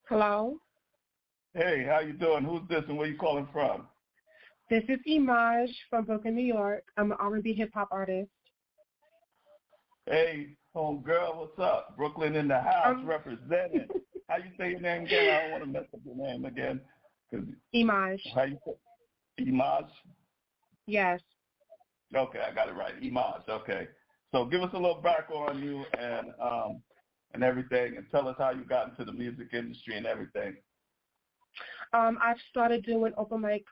Hello, Hey, how you doing? Who's this and where you calling from? this is Imaj from Brooklyn, New York. I'm an R&B hip hop artist. Hey, home girl, what's up? Brooklyn in the house Um, representing. How you say your name again? I don't want to mess up your name again. 'Cause Imaj, how you say Imaj? yes. Okay, I got it right. Imaj. Okay. So give us a little background on you and everything, and tell us how you got into the music industry and everything. I've started doing open mic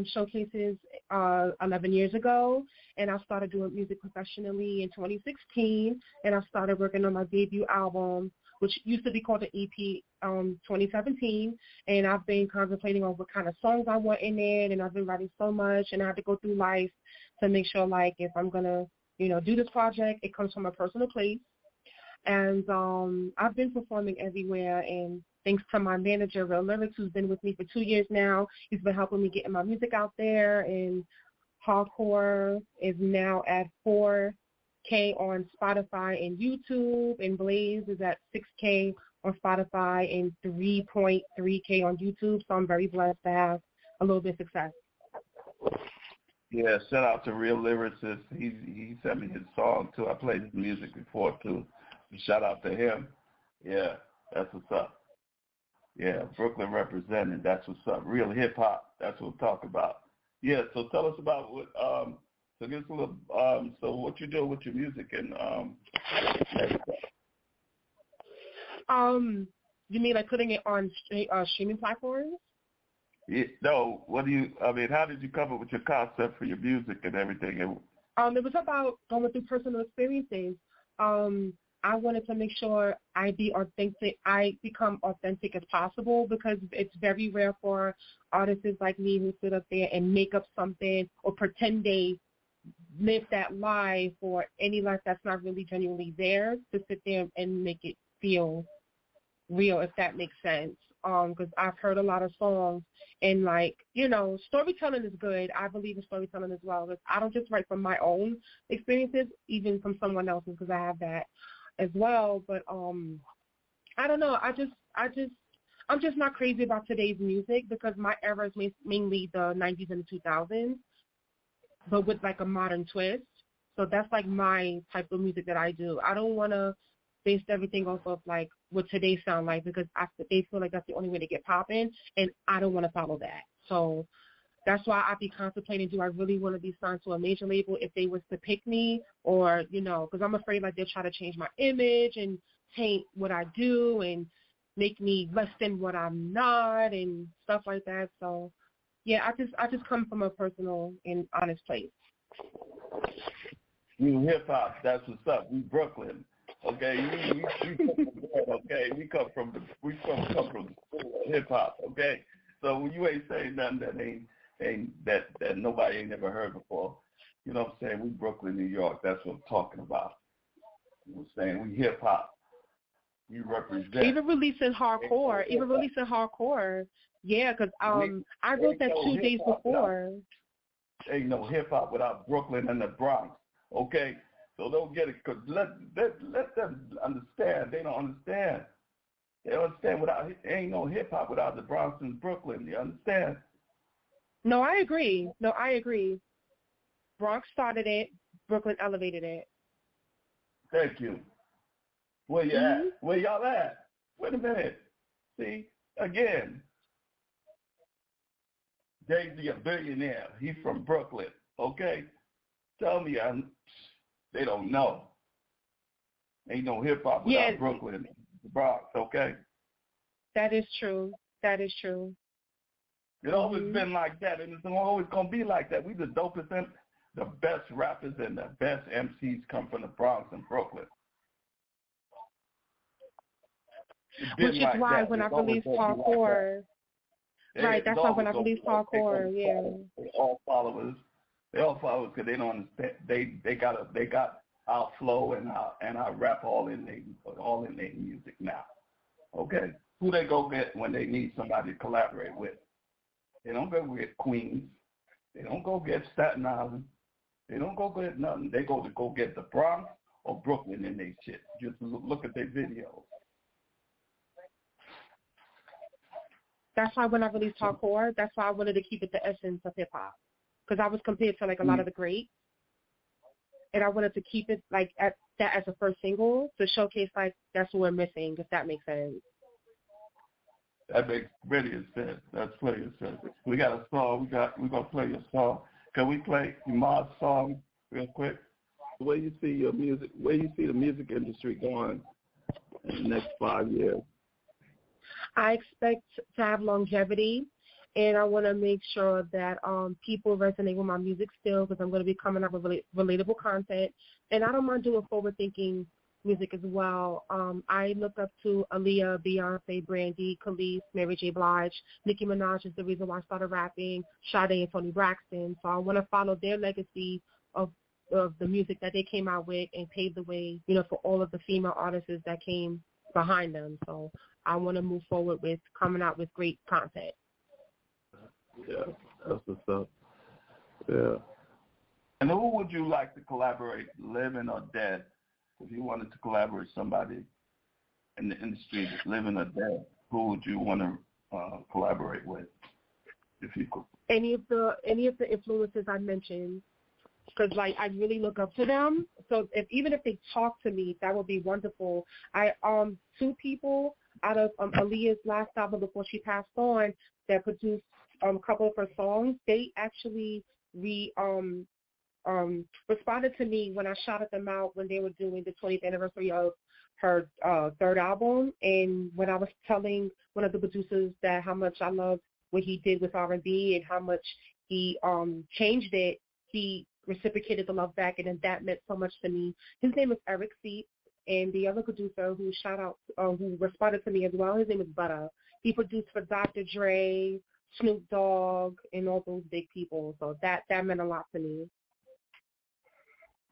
showcases 11 years ago, and I started doing music professionally in 2016, and I started working on my debut album, which used to be called the EP 2017, and I've been contemplating on what kind of songs I want in it, and I've been writing so much, and I have to go through life to make sure, like, if I'm going to, do this project, it comes from a personal place. And I've been performing everywhere, and thanks to my manager, Real Lyrics, who's been with me for 2 years now, he's been helping me getting my music out there. And Hardcore is now at 4K on Spotify and YouTube, and Blaze is at 6K on Spotify and 3.3K on YouTube. So I'm very blessed to have a little bit of success. Yeah, shout out to Real Lyricist. He sent me his song too. I played his music before too. So shout out to him. Yeah, that's what's up. Yeah, Brooklyn representing. That's what's up. Real hip hop. That's what we're talking about. Yeah. So tell us about what. So give us a little. So what you doing with your music and everything. You mean like putting it on streaming platforms? Yeah, no. What do you? I mean, how did you come up with your concept for your music and everything? It was about going through personal experiences. I wanted to make sure I be authentic. I become authentic as possible because it's very rare for artists like me who sit up there and make up something or pretend they live that life or any life that's not really genuinely theirs to sit there and make it feel real, if that makes sense. Because I've heard a lot of songs and storytelling is good. I believe in storytelling as well. Because I don't just write from my own experiences, even from someone else's, because I have that as well. But I don't know. I'm just not crazy about today's music because my era is mainly the 90s and the 2000s, but with like a modern twist. So that's like my type of music that I do. I don't want to base everything off of like what today sound like because they feel like that's the only way to get popping, and I don't want to follow that. So that's why I be contemplating, do I really want to be signed to a major label if they was to pick me or, because I'm afraid like they'll try to change my image and taint what I do and make me less than what I'm not and stuff like that. So, yeah, I just come from a personal and honest place. You hip hop. That's what's up. We Brooklyn. Okay, we come from there, okay. We come from hip hop. Okay, so when you ain't saying nothing that nobody ain't never heard before, you know what I'm saying? We Brooklyn, New York. That's what I'm talking about. You know what I'm saying? We hip hop. We represent. Even releasing hardcore. Yeah, because I wrote that 2 days before. Ain't no hip hop without Brooklyn and the Bronx. Okay. So don't get it, because let them understand. They don't understand. They don't understand ain't no hip-hop without the Bronx and Brooklyn. You understand? No, I agree. Bronx started it. Brooklyn elevated it. Thank you. Where you at? Where y'all at? Wait a minute. See, again, Jay-Z a billionaire. He's from Brooklyn, okay? Tell me they don't know. Ain't no hip-hop without Brooklyn, the Bronx, okay? That is true. It's always been like that, and it's always going to be like that. We the dopest, and the best rappers and the best MCs come from the Bronx and Brooklyn. Which is why when I released Hardcore, right, that's why when I released Hardcore, yeah. They all followers because they don't understand. They got our flow and our rap all in their music now. Okay, who they go get when they need somebody to collaborate with? They don't go get Queens. They don't go get Staten Island. They don't go get nothing. They go get the Bronx or Brooklyn in their shit. Just look at their videos. That's why when I released hardcore, that's why I wanted to keep it the essence of hip hop, because I was compared to like a lot of the greats, and I wanted to keep it like at that as a first single to showcase like that's what we're missing, if that makes sense. That makes brilliant sense. That's brilliant sense. We got a song. We're gonna play your song. Can we play Iman's song real quick? Where you see your music? Where you see the music industry going in the next 5 years? I expect to have longevity, and I want to make sure that people resonate with my music still, because I'm going to be coming up with relatable content. And I don't mind doing forward-thinking music as well. I look up to Aaliyah, Beyonce, Brandy, Khalees, Mary J. Blige. Nicki Minaj is the reason why I started rapping, Sade and Toni Braxton. So I want to follow their legacy of the music that they came out with and pave the way, for all of the female artists that came behind them. So I want to move forward with coming out with great content. Yeah, that's what's up. Yeah. And who would you like to collaborate, living or dead? If you wanted to collaborate with somebody in the industry that's living or dead, who would you want to collaborate with, if you could? Any of the influences I mentioned, because like I really look up to them. So even if they talk to me, that would be wonderful. Two people out of Aaliyah's last album before she passed on that produced a couple of her songs, they actually responded to me when I shouted them out when they were doing the 20th anniversary of her third album, and when I was telling one of the producers that how much I loved what he did with R&B and how much he changed it, he reciprocated the love back, and then that meant so much to me. His name is Eric C. And the other producer who who responded to me as well, his name is Butter. He produced for Dr. Dre, Snoop Dogg, and all those big people. So that meant a lot to me.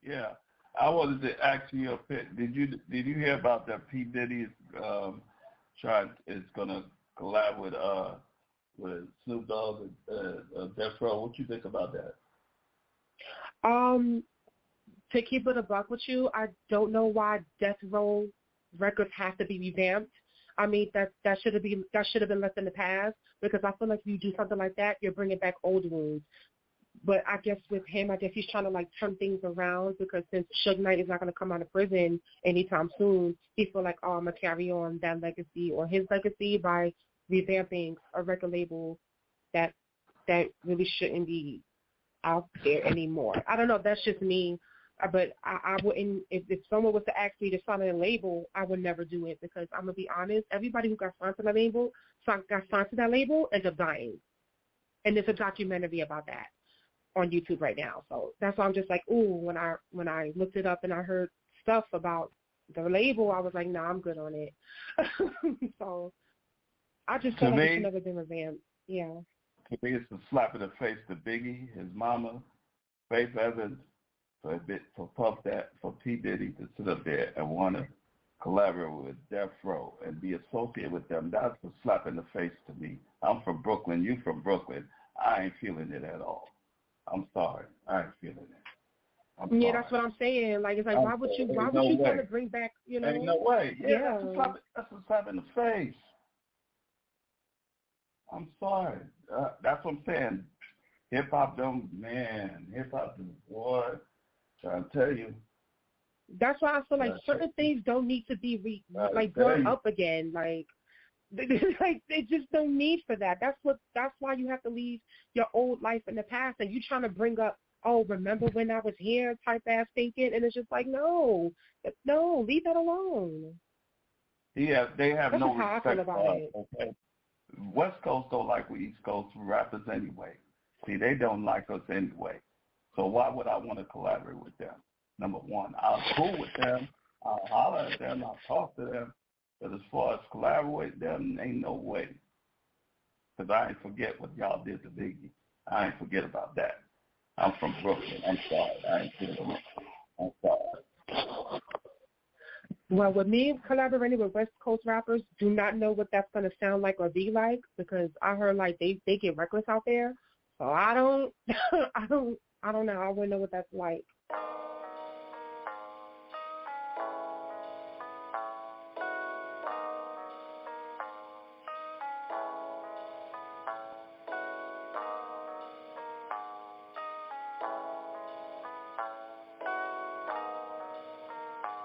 Yeah, I wanted to ask you did you hear about that P. Diddy is gonna collab with Snoop Dogg and Death Row? What you think about that? To keep it a buck with you, I don't know why Death Row records have to be revamped. I mean, that should have been left in the past, because I feel like if you do something like that, you're bringing back old wounds. But I guess with him, he's trying to like turn things around, because since Suge Knight is not going to come out of prison anytime soon, he feel like, I'm going to carry on that legacy or his legacy by revamping a record label that really shouldn't be out there anymore. I don't know. That's just me. But I wouldn't, if someone was to ask me to sign a label, I would never do it, because I'm going to be honest, everybody who got signed to that label, ends up dying. And there's a documentary about that on YouTube right now. So that's why I'm just like, ooh, when I looked it up and I heard stuff about the label, I was like, nah, I'm good on it. So I just feel like it should never been revamped. Yeah. To me, it's a slap in the face to Biggie, his mama, Faith Evans, for P. Diddy to sit up there and want to collaborate with Death Row and be associated with them. That's a slap in the face to me. I'm from Brooklyn. You from Brooklyn. I ain't feeling it at all. I'm sorry. I ain't feeling it. Yeah, that's what I'm saying. Like, it's like, why would you want to bring back, Ain't no way. Yeah. That's a slap in the face. I'm sorry. That's what I'm saying. Hip-hop boy, trying to tell you. That's why I feel like certain things don't need to be brought up again. Like, they just don't need for that. That's why you have to leave your old life in the past, and you trying to bring up, remember when I was here type ass thinking, and it's just like, no, leave that alone. Yeah, they have That's no how respect I feel about for us. it. Okay? West Coast don't like we East Coast rappers anyway. See, they don't like us anyway. So why would I want to collaborate with them? Number one, I'll cool with them. I'll holler at them. I'll talk to them. But as far as collaborate with them, ain't no way. Because I ain't forget what y'all did to Biggie. I ain't forget about that. I'm from Brooklyn. I'm sorry. I ain't feeling it. I'm sorry. Well, with me collaborating with West Coast rappers, do not know what that's going to sound like or be like, because I heard like they get reckless out there. So I don't I don't know. I wouldn't know what that's like.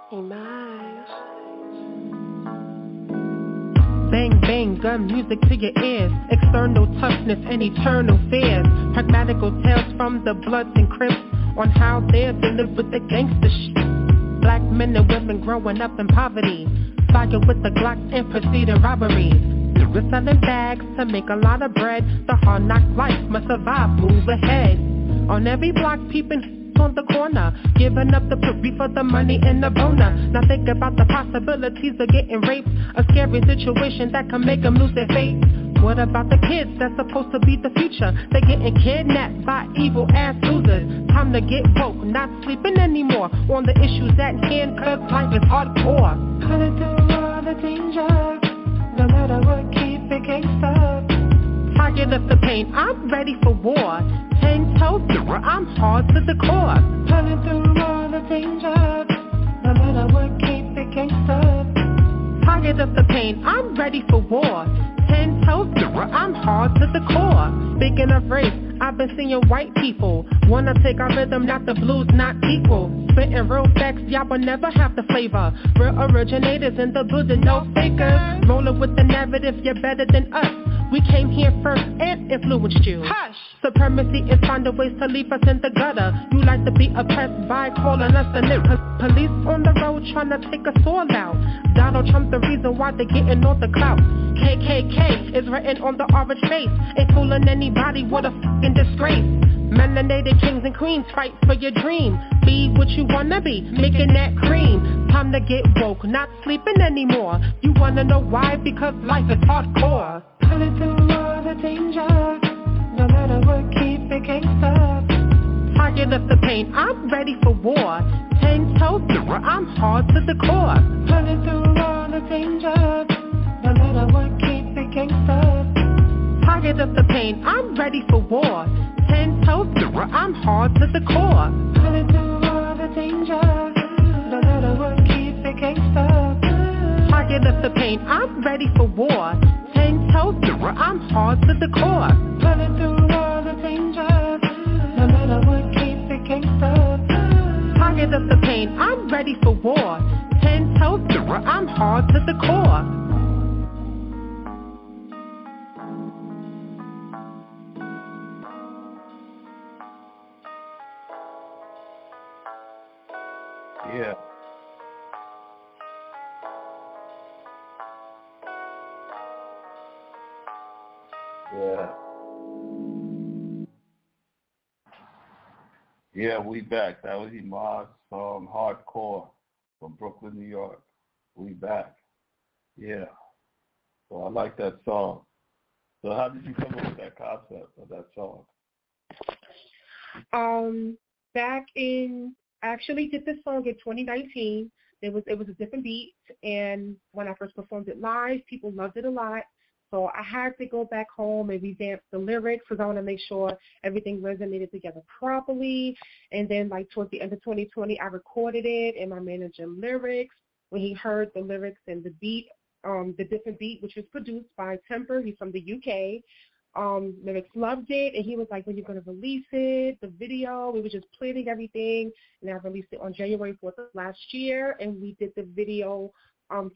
Image. Bang, bang, gun music to your ears. External toughness and eternal fears. Pragmatical tales from the Bloods and Crips on how they're dealing with the gangster shit. Black men and women growing up in poverty, fire with the Glocks and preceding robberies. We're selling bags to make a lot of bread. The hard knock life must survive, move ahead. On every block peeping on the corner, giving up the puree for the money and the boner. Now think about the possibilities of getting raped, a scary situation that can make them lose their faith. What about the kids that's supposed to be the future? They're getting kidnapped by evil ass losers. Time to get woke, not sleeping anymore on the issues at hand, cause life is hardcore. Cutting through all the danger, no matter what, keep it gangsta. Target of the pain, I'm ready for war. 10 toes through, I'm hard to the core. Cutting through all the danger, no matter what, keep it gangsta. Target of the pain, I'm ready for war. 10 toes through, I'm hard to the core. Speaking of race, I've been seeing white people wanna take our rhythm, not the blues, not equal. Spitting real facts, y'all will never have the flavor. Real originators in the building, no fakers. Rolling with the narrative, you're better than us. We came here first and influenced you. Hush! Supremacy is finding ways to leave us in the gutter. You like to be oppressed by calling us the nip. Police on the road trying to take us all out. Donald Trump the reason why they're getting all the clout. KKK is written on the orange face. Ain't fooling anybody, what a fucking disgrace. Melanated kings and queens, fight for your dream. Be what you wanna be, making that cream. Time to get woke, not sleeping anymore. You wanna know why? Because life is hardcore. Pulling through all the danger, no matter what, keep it gangsta. Target of the pain, I'm ready for war. 10 toes through, I'm hard to the core. Pulling through all the danger, no matter what, keep it gangsta. Target of the pain, I'm ready for war. 10 toes through, I'm hard to the core. Pulling through all the danger, no matter what, keep it gangsta. Target of the pain, I'm ready for war. 10 toes through, I'm hard to the core. Pulling through all the danger, no matter what, keep it gangsta. Target of the pain, I'm ready for war. 10 toes through, I'm hard to the core. Yeah. Yeah. Yeah, we back. That was Imag's song, Hardcore, from Brooklyn, New York. We back. Yeah. So I like that song. So how did you come up with that concept of that song? I actually did this song in 2019. It was a different beat, and when I first performed it live, people loved it a lot. So I had to go back home and revamp the lyrics because I want to make sure everything resonated together properly. And then, like, towards the end of 2020, I recorded it, and my manager lyrics, when he heard the lyrics and the beat, the different beat, which was produced by Temper, he's from the UK. Lyrics loved it, and he was like, when you're going to release it, the video, we were just planning everything, and I released it on January 4th of last year, and we did the video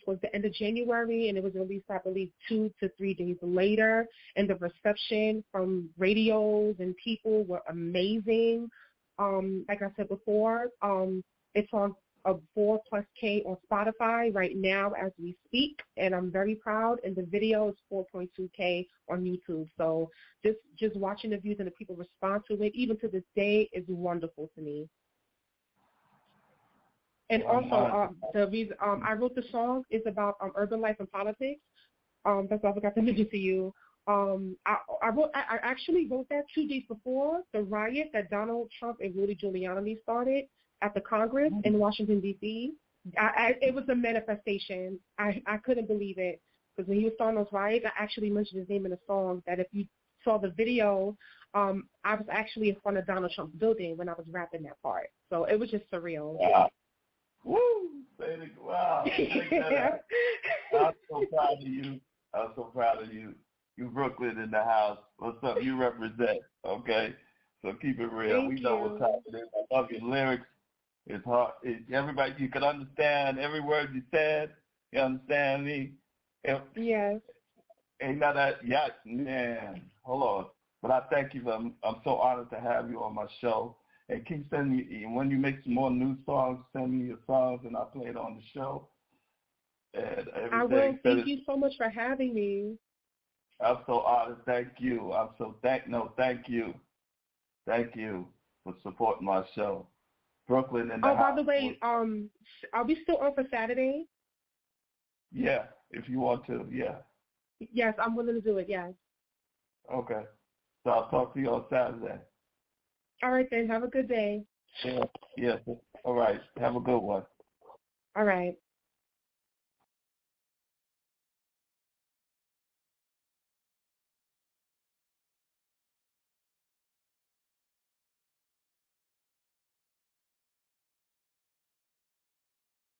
towards the end of January, and it was released, I believe, 2 to 3 days later, and the reception from radios and people were amazing. Like I said before, it's on a 4+K on Spotify right now as we speak, and I'm very proud, and the video is 4.2K on YouTube. So just watching the views and the people respond to it, even to this day, is wonderful to me. And also, the reason I wrote the song is about urban life and politics. That's what I forgot to mention to you. I actually wrote that 2 days before the riot that Donald Trump and Rudy Giuliani started at the Congress in Washington, D.C. It was a manifestation. I couldn't believe it because when he was starting those riots, I actually mentioned his name in the song. That if you saw the video, I was actually in front of Donald Trump's building when I was rapping that part. So it was just surreal. Wow. Woo! Wow. I'm so proud of you. I'm so proud of you. You Brooklyn in the house. What's up? You represent, okay? So keep it real. Thank we know you. what's happening. I love your lyrics. It's hard. Everybody, you can understand every word you said. You understand me? Yes. Ain't that, yeah, man. Hold on. But I thank you. I'm so honored to have you on my show. And keep sending me, when you make some more new songs, send me your songs and I'll play it on the show. And everything. I will. Thank you so much for having me. I'm so honored. Thank you. Thank you. Thank you for supporting my show. Brooklyn in the house. Oh, by the way, are we still on for Saturday? Yeah, if you want to, yeah. Yes, I'm willing to do it, yes. Okay. So I'll talk to you on Saturday. All right, then. Have a good day. Yeah. Yes. All right. Have a good one. All right.